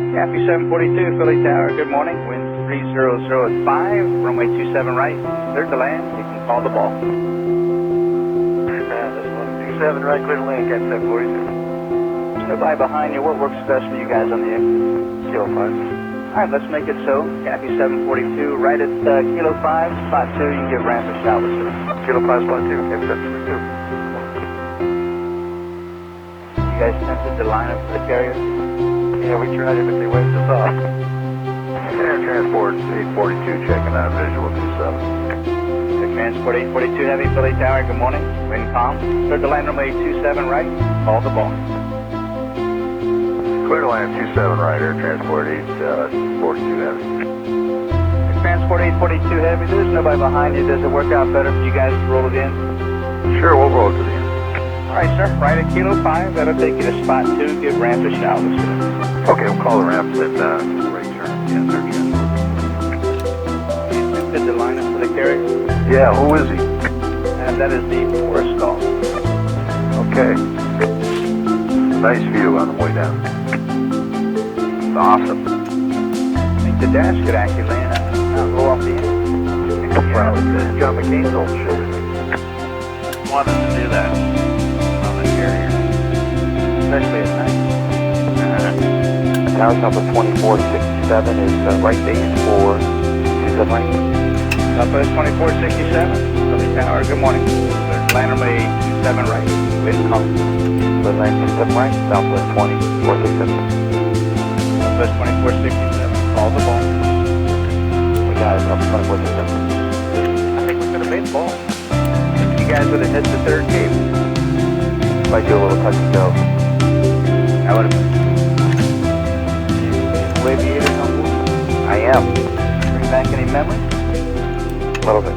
Happy 742, Philly Tower. Good morning. Wind 300 at 5. Runway 27 right. Cleared to land. You can call the ball. That's 127 right, clear to land, Cat 742. Nobody behind you. What works best for you guys on the exit? Kilo 5. All right, let's make it so. Happy 742, right at Kilo 5, spot 2. You can give ramp a shot with it. Kilo 5, spot 2, Cat 742. You guys tempted to line up for the carrier? Yeah, we tried it, but they waved us off. Air Transport 842, checking out visual 27. Air Transport 842 Heavy, Philly Tower. Good morning. Wind calm. Cleared to land runway 27 right. Call the ball. Clear to land 27 right, Air Transport 842 heavy. Air Transport 842 Heavy, there's nobody behind you. Does it work out better for you guys to roll it in? Sure, we'll roll it to the end. All right, sir. Right at Kilo 5. That'll take you to spot 2. Give ramp a shot with it. Okay, we'll call the ramp at right turn. Yes, Air Transport. Tempted to line up for the carrier? Yeah, who is he? And that is the Forest Call. Okay. Nice view on the way down. It's awesome. I think the dash could actually land out and roll off the end. Probably good. John McCain's old shit. Wanted to do that on the carrier, especially at night. Tower number 2467 is right base for 27 right. Southwest 2467, Philly Tower. Good morning. Land runway 27 right. Wind calm. The land 27 right, Southwest 2467. Southwest 2467. Call the ball. We got it up 2467. I think we could have made the ball. You guys would have hit the third gate. Might do a little touch and go. That would have been. Aviator humble. I am. Bring back any memories? A little bit.